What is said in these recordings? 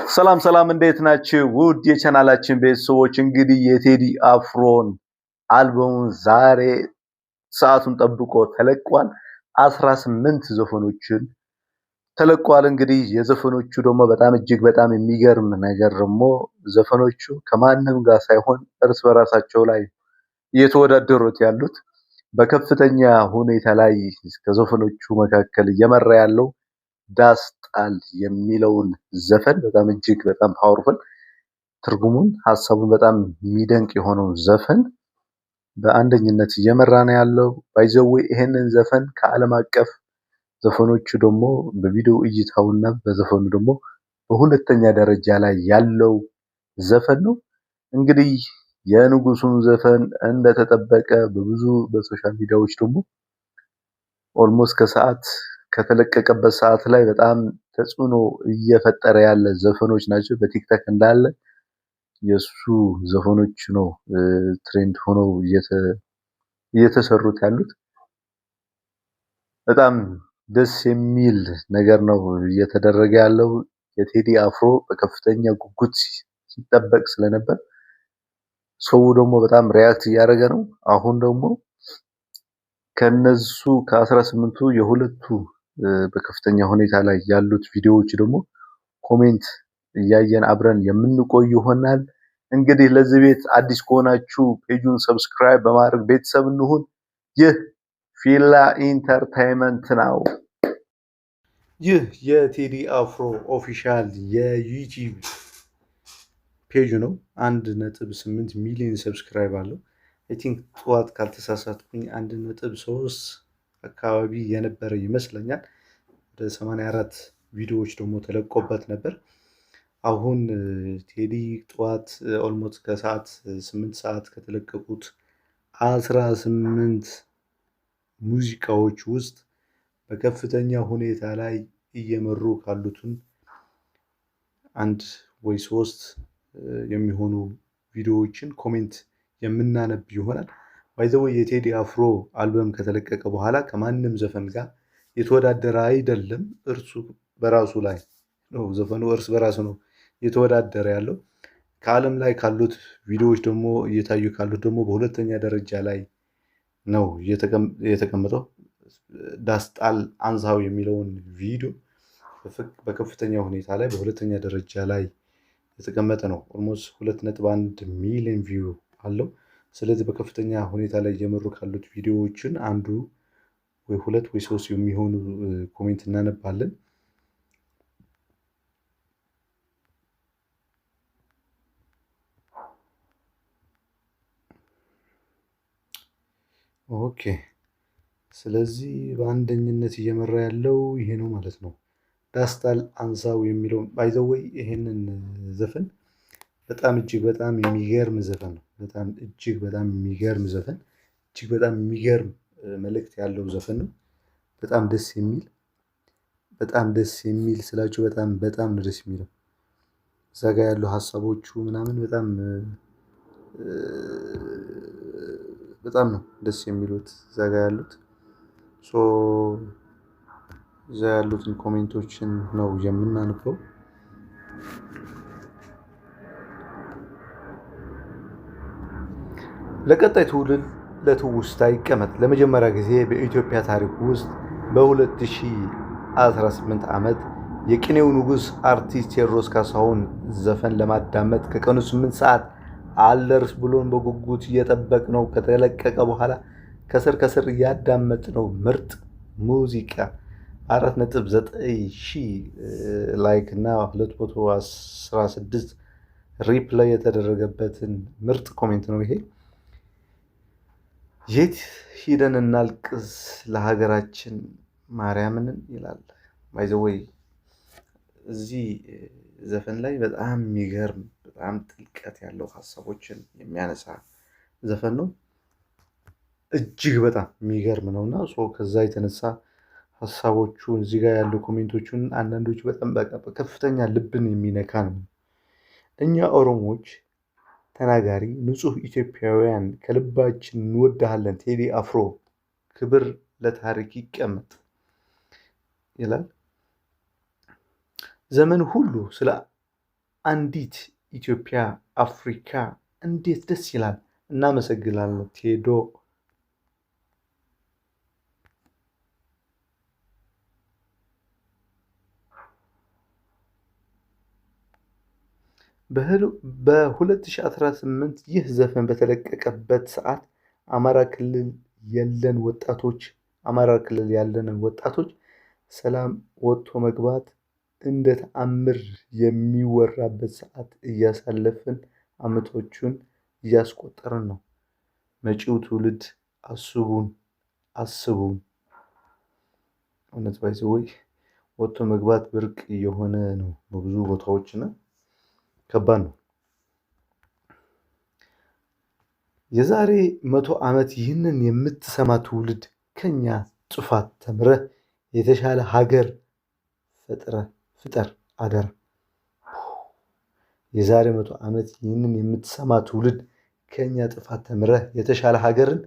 ሰላም ሰላም እንዴት ናችሁ? ውድ የቻናላችን ቤተሰቦች እንግዲህ የቴዲ አፍሮን አልበሙን ዛሬ ሰዓቱን ጠብቆ ተለቋል። 18 ዘፈኖችን ተለቋል። እንግዲህ የዘፈኖቹ ደግሞ በጣም እጅግ በጣም የሚገርም ነገር ደግሞ ዘፈኖቹ ከማንም ጋር ሳይሆን እርስ በራሳቸው ላይ እየተወዳደሩት ያሉት በከፍተኛ ሁኔታ ላይ ከዘፈኖቹ መካከል እየመራ ያለው ዳስጣል የሚለውን ዘፈን በጣም እጅግ በጣም ፓወርፉል ትርጉሙን ሐሳቡን በጣም የሚደንቅ የሆነው ዘፈን በአንደኝነት እየመራ ነው ያለው። ባይዘዌ ይሄንን ዘፈን ከዓለም አቀፍ ዘፈኖቹ ደግሞ በቪዲዮ እይታውና በዘፈኑ ደግሞ በሁለተኛ ደረጃ ላይ ያለው ዘፈን ነው። እንግዲህ የንጉሱን ዘፈን እንደተጠበቀ በብዙ በሶሻል ሚዲያዎች ደግሞ ኦልሞስት ከሰዓት ከተለቀቀበት ሰዓት ላይ በጣም ተጽዕኖ እየፈጠረ ያለ ዘፈኖች ናቸው። በቲክቶክ እንዳለ የሱ ዘፈኖች ነው ትሬንድ ሆነው እየተሰሩት ያሉት። በጣም ደስ የሚል ነገር ነው እየተደረገ ያለው። የቴዲ አፍሮ በከፍተኛ ጉጉት ሲጠበቅ ስለነበር ሰው ደግሞ በጣም ሪያክት እያደረገ ነው። አሁን ደግሞ ከነሱ ከ18ቱ የሁለቱ በከፍተኛ ሁኔታ ላይ ያሉት ቪዲዮዎች ደግሞ ኮሜንት እያየን አብረን የምንቆይ ይሆናል። እንግዲህ ለዚህ ቤት አዲስ ከሆናችሁ ፔጁን ሰብስክራይብ በማድረግ ቤተሰብ እንሁን። ይህ ፊላ ኢንተርቴይንመንት ነው። ይህ የቴዲ አፍሮ ኦፊሻል የዩቲዩብ ፔጁ ነው። 1.8 ሚሊዮን ሰብስክራይብ አለው። አይ ቲንክ ጠዋት ካልተሳሳትኩኝ 1.3 አካባቢ የነበረ ይመስለኛል። ወደ 84 ቪዲዮዎች ደግሞ ተለቆበት ነበር። አሁን ቴዲ ጠዋት ኦልሞስት ከሰዓት 8 ሰዓት ከተለቀቁት 18 ሙዚቃዎች ውስጥ በከፍተኛ ሁኔታ ላይ እየመሩ ካሉትን አንድ ወይ 3 የሚሆኑ ቪዲዮዎችን ኮሜንት የምናነብ ይሆናል። ባይ ዘ ወይ የቴዲ አፍሮ አልበም ከተለቀቀ በኋላ ከማንም ዘፈን ጋር የተወዳደረ አይደለም። እርሱ በራሱ ላይ ነው ዘፈኑ እርስ በራሱ ነው የተወዳደረ ያለው። ከዓለም ላይ ካሉት ቪዲዮዎች ደግሞ እየታዩ ካሉት ደግሞ በሁለተኛ ደረጃ ላይ ነው የተቀመጠው። ዳስጣል አንሳው የሚለውን ቪዲዮ በከፍተኛ ሁኔታ ላይ በሁለተኛ ደረጃ ላይ የተቀመጠ ነው። ኦልሞስት 2.1 ሚሊዮን ቪው አለው። ስለዚህ በከፍተኛ ሁኔታ ላይ እየመሩ ካሉት ቪዲዮዎችን አንዱ ወይ 2 ወይ 3 የሚሆኑ ኮሜንት እናነባለን። ኦኬ፣ ስለዚህ በአንደኝነት እየመራ ያለው ይሄ ነው ማለት ነው። ዳስጣል አንሳው የሚለው ባይ ዘ ወይ ይሄንን ዘፈን በጣም እጅግ በጣም የሚገርም ዘፈን ነው። በጣም እጅግ በጣም የሚገርም ዘፈን፣ እጅግ በጣም የሚገርም መልእክት ያለው ዘፈን ነው። በጣም ደስ የሚል ስላችሁ በጣም ነው ደስ የሚለው። እዛ ጋር ያሉ ሀሳቦቹ ምናምን በጣም ነው ደስ የሚሉት እዛ ጋር ያሉት። እዛ ያሉትን ኮሜንቶችን ነው የምናነበው። ለቀጣይ ትውልድ ለትውስታ ይቀመጥ። ለመጀመሪያ ጊዜ በኢትዮጵያ ታሪክ ውስጥ በ2018 ዓመት የቅኔው ንጉሥ አርቲስት ቴዎድሮስ ካሳሁን ዘፈን ለማዳመጥ ከቀኑ 8 ሰዓት አልደርስ ብሎን በጉጉት እየጠበቅነው ከተለቀቀ በኋላ ከስር እያዳመጥነው ምርጥ ሙዚቃ 4.9 ሺህ ላይክ እና 216 ሪፕላይ የተደረገበትን ምርጥ ኮሜንት ነው ይሄ። የት ሂደን እናልቅስ ለሀገራችን ማርያምንን ይላል። ባይ ዘ ወይ እዚህ ዘፈን ላይ በጣም የሚገርም በጣም ጥልቀት ያለው ሀሳቦችን የሚያነሳ ዘፈን ነው። እጅግ በጣም የሚገርም ነውና ከዛ የተነሳ ሀሳቦቹ እዚህ ጋር ያሉ ኮሜንቶቹን አንዳንዶቹ በጣም ከፍተኛ ልብን የሚነካ ነው። እኛ ኦሮሞዎች ተናጋሪ ንጹህ ኢትዮጵያውያን ከልባችን እንወድሃለን ቴዲ አፍሮ ክብር ለታሪክ ይቀመጥ ይላል። ዘመን ሁሉ ስለ አንዲት ኢትዮጵያ አፍሪካ እንዴት ደስ ይላል። እናመሰግናለን ቴዶ። በ2018 ይህ ዘፈን በተለቀቀበት ሰዓት አማራ ክልል ያለን ወጣቶች ሰላም ወጥቶ መግባት እንደ ተአምር የሚወራበት ሰዓት እያሳለፍን ዓመቶቹን እያስቆጠርን ነው። መጪው ትውልድ አስቡን። እውነት ባይዘወይ ወጥቶ መግባት ብርቅ እየሆነ ነው በብዙ ቦታዎችና ከባድ ነው። የዛሬ 100 ዓመት ይህንን የምትሰማ ትውልድ ከኛ ጥፋት ተምረህ የተሻለ ሀገር ፍጠር አደራ። የዛሬ 100 ዓመት ይህንን የምትሰማ ትውልድ ከኛ ጥፋት ተምረህ የተሻለ ሀገርን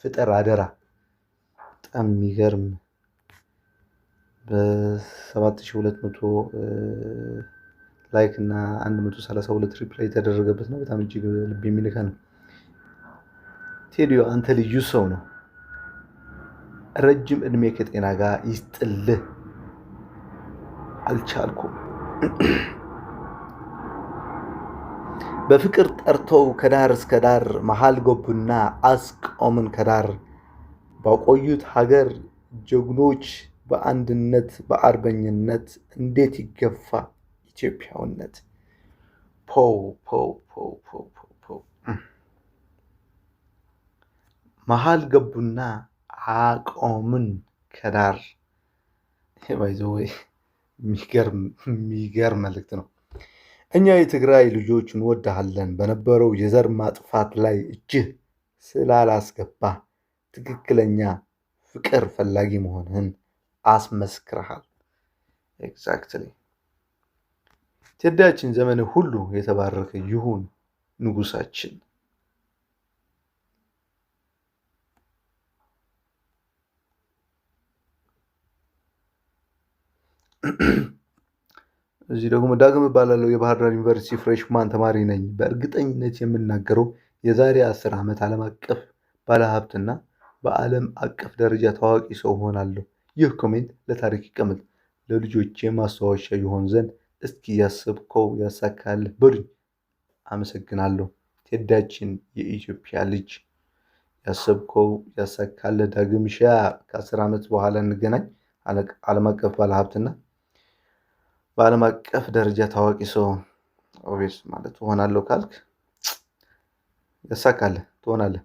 ፍጠር አደራ። በጣም የሚገርም በ7200 ላይክ እና 132 ሪፕላይ የተደረገበት ነው። በጣም እጅግ ልብ የሚነካ ነው። ቴዲዮ አንተ ልዩ ሰው ነው። ረጅም እድሜ ከጤና ጋር ይስጥልህ። አልቻልኩም። በፍቅር ጠርተው ከዳር እስከ ዳር መሃል ገቡና አስቆምን ከዳር። ባቆዩት ሀገር ጀግኖች በአንድነት በአርበኝነት እንዴት ይገፋ ኢትዮጵያዊነት። መሃል ገቡና አቆምን ከዳር። ባይዘወይ የሚገርም መልእክት ነው። እኛ የትግራይ ልጆች እንወድሃለን። በነበረው የዘር ማጥፋት ላይ እጅህ ስላላስገባ ትክክለኛ ፍቅር ፈላጊ መሆንህን አስመስክረሃል። ኤግዛክትሊ። ቴዲያችን ዘመን ሁሉ የተባረከ ይሁን ንጉሳችን። እዚህ ደግሞ ዳግም እባላለሁ። የባህር ዳር ዩኒቨርሲቲ ፍሬሽማን ተማሪ ነኝ። በእርግጠኝነት የምናገረው የዛሬ 10 ዓመት ዓለም አቀፍ ባለሀብትና በዓለም አቀፍ ደረጃ ታዋቂ ሰው ሆናለሁ። ይህ ኮሜንት ለታሪክ ይቀመጥ፣ ለልጆቼ ማስታወሻ ይሆን ዘንድ እስኪ ያሰብከው ያሳካልህ በሉኝ። አመሰግናለሁ። ቴዲያችን የኢትዮጵያ ልጅ፣ ያሰብከው ያሳካልህ። ዳግምሻ ከ10 ዓመት በኋላ እንገናኝ። ዓለም አቀፍ ባለሀብትና በዓለም አቀፍ ደረጃ ታዋቂ ሰው ኦቤስ ማለት ሆናለሁ ካልክ ያሳካልህ፣ ትሆናለህ።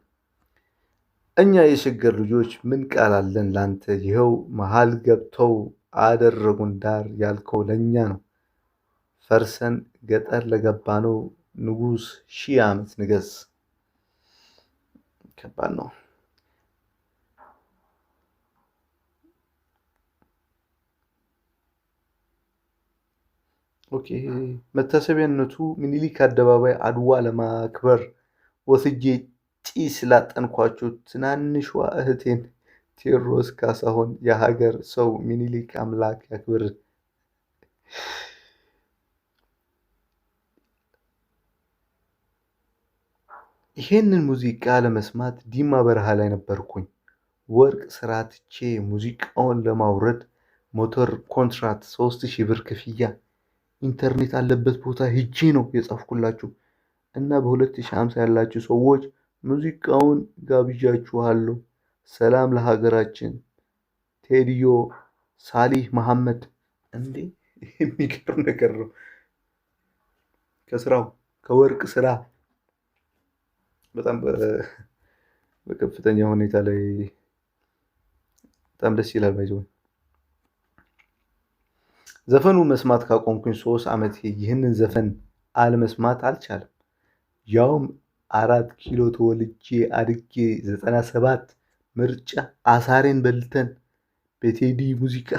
እኛ የሸገር ልጆች ምን ቃል አለን ላንተ? ይኸው መሃል ገብተው አደረጉን ዳር ያልከው ለኛ ነው። ፈርሰን ገጠር ለገባነው ንጉስ 1000 ዓመት ንገስ። ከባድ ነው። ኦኬ መታሰቢያነቱ ምኒልክ አደባባይ አድዋ ለማክበር ወስጄ ጭስ ላጠንኳቸው ትናንሿ እህቴን ቴዎድሮስ ካሳሁን የሀገር ሰው ምኒልክ አምላክ ያክብር። ይሄንን ሙዚቃ ለመስማት ዲማ በረሃ ላይ ነበርኩኝ። ወርቅ ስራ ትቼ ሙዚቃውን ለማውረድ ሞተር ኮንትራት 3000 ብር ክፍያ ኢንተርኔት አለበት ቦታ ሄጄ ነው የጻፍኩላችሁ እና በ2050 ያላችሁ ሰዎች ሙዚቃውን ጋብዣችኋለሁ። ሰላም ለሀገራችን። ቴዲዮ ሳሊህ መሐመድ። እንዴ የሚገርም ነገር ነው። ከስራው ከወርቅ ስራ በጣም በከፍተኛ ሁኔታ ላይ በጣም ደስ ይላል። ባይዘው ዘፈኑ መስማት ካቆምኩኝ 3 ዓመት ይህንን ዘፈን አልመስማት አልቻለም። ያውም 4 ኪሎ ተወልጄ አድጌ 97 ምርጫ አሳሬን በልተን በቴዲ ሙዚቃ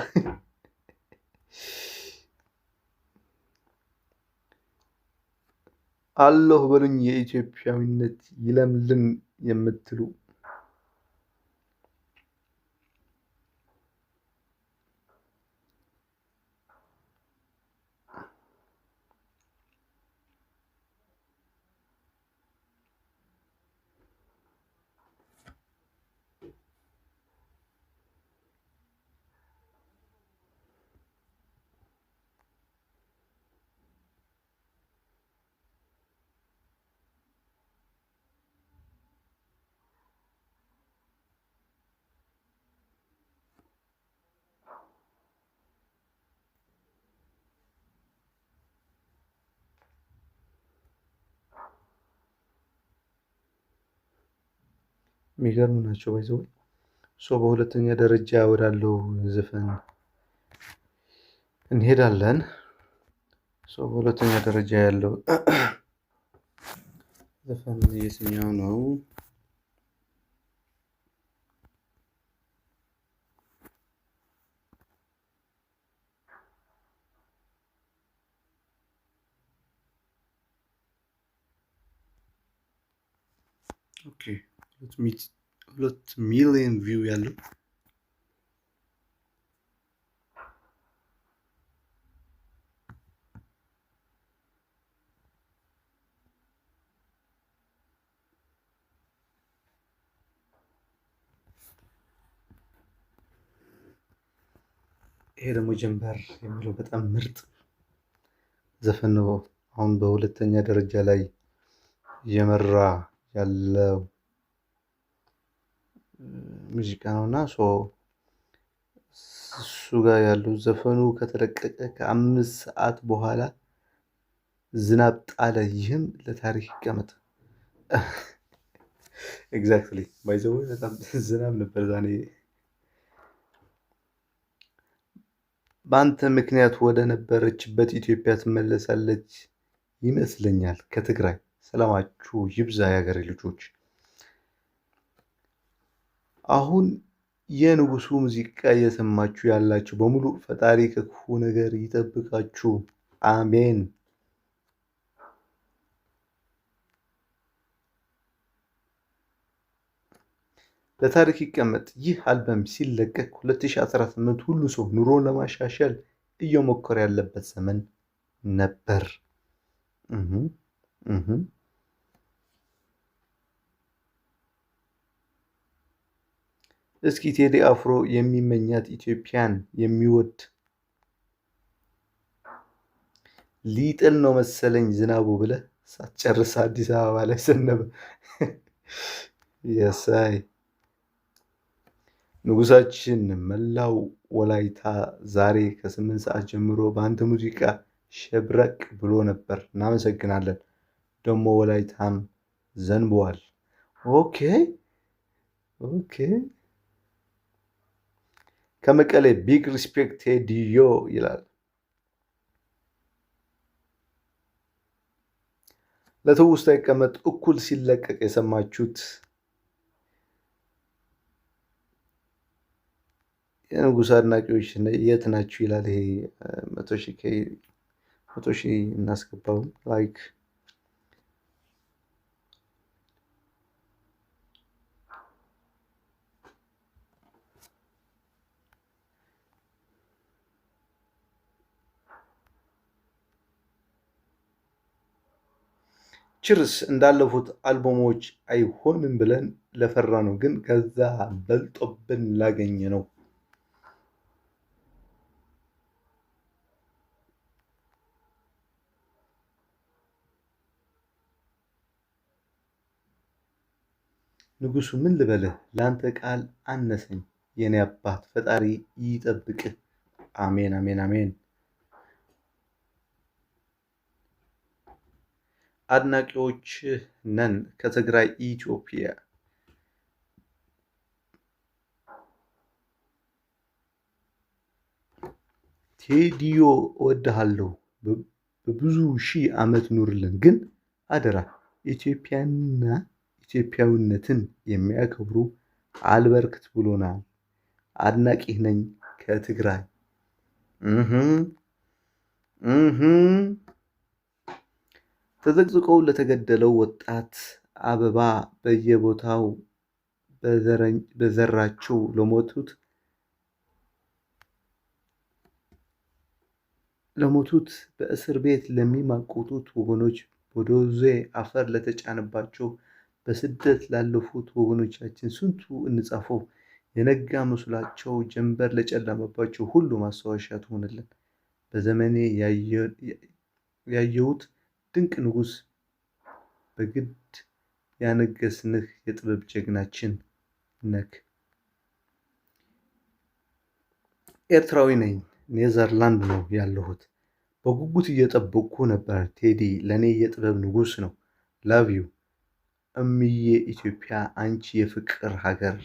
አለሁ በሉኝ። የኢትዮጵያዊነት ይለምልም የምትሉ የሚገርሙ ናቸው። ባይዘው በሁለተኛ ደረጃ ወዳለው ዘፈን እንሄዳለን። በሁለተኛ ደረጃ ያለው ዘፈን የትኛው ነው? ኦኬ 2 ሚሊዮን ቪው ያለው ይሄ ደግሞ ጀንበር የሚለው በጣም ምርጥ ዘፈን ነው። አሁን በሁለተኛ ደረጃ ላይ እየመራ ያለው ሙዚቃ ነውና እሱ ጋር ያለው ዘፈኑ ከተለቀቀ ከ5 ሰዓት በኋላ ዝናብ ጣለ። ይህም ለታሪክ ይቀመጥ። ኤግዛክትሊ ባይዘው በጣም ዝናብ ነበር ዛሬ። በአንተ ምክንያት ወደ ነበረችበት ኢትዮጵያ ትመለሳለች ይመስለኛል ከትግራይ። ሰላማችሁ ይብዛ የሀገሬ ልጆች። አሁን የንጉሱ ሙዚቃ እየሰማችሁ ያላችሁ በሙሉ ፈጣሪ ከክፉ ነገር ይጠብቃችሁ፣ አሜን። ለታሪክ ይቀመጥ። ይህ አልበም ሲለቀቅ 2018 ሁሉ ሰው ኑሮን ለማሻሻል እየሞከረ ያለበት ዘመን ነበር። እስኪ ቴዲ አፍሮ የሚመኛት ኢትዮጵያን የሚወድ ሊጥል ነው መሰለኝ ዝናቡ ብለህ ሳትጨርስ አዲስ አበባ ላይ ዘነበ። የሳይ ንጉሳችን መላው ወላይታ ዛሬ ከ8 ሰዓት ጀምሮ በአንተ ሙዚቃ ሸብረቅ ብሎ ነበር። እናመሰግናለን። ደግሞ ወላይታም ዘንበዋል። ኦኬ ከመቀሌ ቢግ ሪስፔክት ቴዲዮ ይላል። ለትውስታ ይቀመጥ። እኩል ሲለቀቅ የሰማችሁት የንጉስ አድናቂዎች የት ናችሁ ይላል። ይሄ 100,000 እናስገባው ላይክ ችርስ እንዳለፉት አልበሞች አይሆንም ብለን ለፈራ ነው፣ ግን ከዛ በልጦብን ላገኘ ነው። ንጉሱ ምን ልበልህ፣ ላንተ ቃል አነሰኝ። የኔ አባት ፈጣሪ ይጠብቅህ። አሜን አሜን አሜን። አድናቂዎች ነን ከትግራይ ኢትዮጵያ። ቴዲዮ እወድሃለሁ፣ በብዙ ሺህ ዓመት ኑርልን። ግን አደራ ኢትዮጵያና ኢትዮጵያዊነትን የሚያከብሩ አልበርክት ብሎናል። አድናቂህ ነኝ ከትግራይ። ተዘቅዝቀው ለተገደለው ወጣት አበባ በየቦታው በዘራቸው ለሞቱት በእስር ቤት ለሚማቁቱት ወገኖች በዶዜ አፈር ለተጫነባቸው በስደት ላለፉት ወገኖቻችን ስንቱ እንጻፈው። የነጋ መስሏቸው ጀንበር ለጨለመባቸው ሁሉ ማስታወሻ ትሆንልን። በዘመኔ ያየሁት ድንቅ ንጉስ፣ በግድ ያነገስንህ የጥበብ ጀግናችን ነክ። ኤርትራዊ ነኝ፣ ኔዘርላንድ ነው ያለሁት። በጉጉት እየጠበቅኩ ነበር። ቴዲ ለኔ የጥበብ ንጉስ ነው። ላቭ ዩ እምዬ ኢትዮጵያ አንቺ የፍቅር ሀገር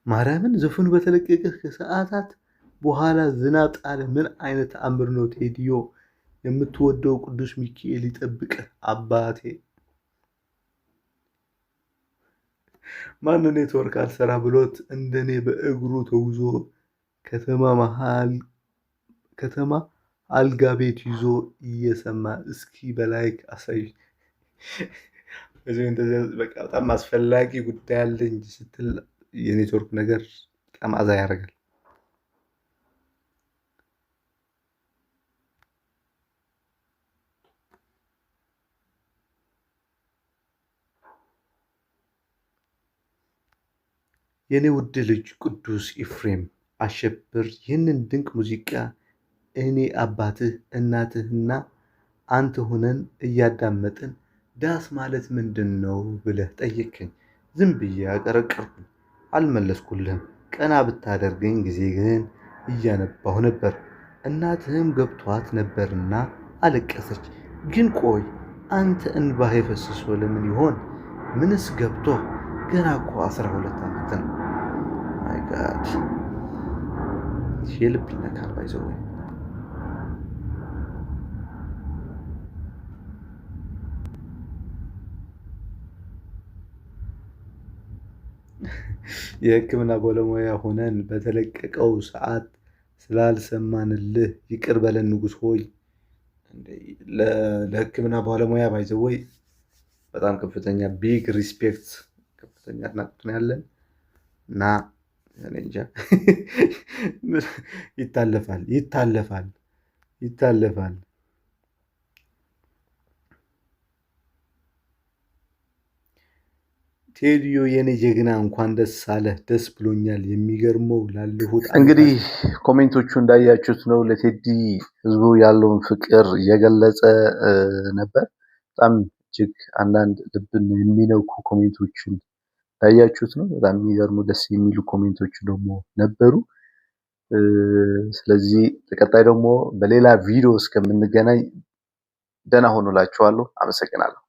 ማርያምን ዘፈኑ በተለቀቀ ከሰዓታት በኋላ ዝናብ ጣለ። ምን አይነት ተአምር ነው ቴዲዮ! የምትወደው ቅዱስ ሚካኤል ይጠብቅህ አባቴ። ማን ኔትወርክ አልሰራ ብሎት እንደኔ በእግሩ ተጉዞ ከተማ አልጋ ቤት ይዞ እየሰማ እስኪ በላይክ አሳይ። በቃ በጣም አስፈላጊ ጉዳይ አለኝ ስትል የኔትወርክ ነገር በጣም አዛ ያደርጋል። የኔ ውድ ልጅ ቅዱስ ኤፍሬም አሸብር ይህንን ድንቅ ሙዚቃ እኔ አባትህ እናትህና አንተ ሆነን እያዳመጥን ዳስ ማለት ምንድን ነው ብለህ ጠየቅከኝ። ዝም ብዬ አቀረቀርኩኝ፣ አልመለስኩልህም። ቀና ብታደርገኝ ጊዜ ግን እያነባሁ ነበር። እናትህም ገብቷት ነበርና አለቀሰች። ግን ቆይ አንተ እንባህ የፈሰሰው ለምን ይሆን? ምንስ ገብቶ? ገና እኮ 12 ዓመት ነው። ማይ ጋድ የልብ ይነካል። ባይዘው የሕክምና ባለሙያ ሆነን በተለቀቀው ሰዓት ስላልሰማንልህ ይቅር በለን ንጉሥ ሆይ። ለሕክምና ባለሙያ ባይዘው በጣም ከፍተኛ ቢግ ሪስፔክት፣ ከፍተኛ አድናቆት ነው ያለን እና እኔ እንጃ ይታለፋል። ቴዲዮ የኔ ጀግና እንኳን ደስ አለህ፣ ደስ ብሎኛል። የሚገርመው ላለፉት እንግዲህ ኮሜንቶቹ እንዳያችሁት ነው። ለቴዲ ህዝቡ ያለውን ፍቅር እየገለጸ ነበር። በጣም እጅግ አንዳንድ ልብን የሚነኩ ኮሜንቶችን እንዳያችሁት ነው። በጣም የሚገርሙ ደስ የሚሉ ኮሜንቶች ደግሞ ነበሩ። ስለዚህ በቀጣይ ደግሞ በሌላ ቪዲዮ እስከምንገናኝ ደህና ሆኑላችኋለሁ። አመሰግናለሁ።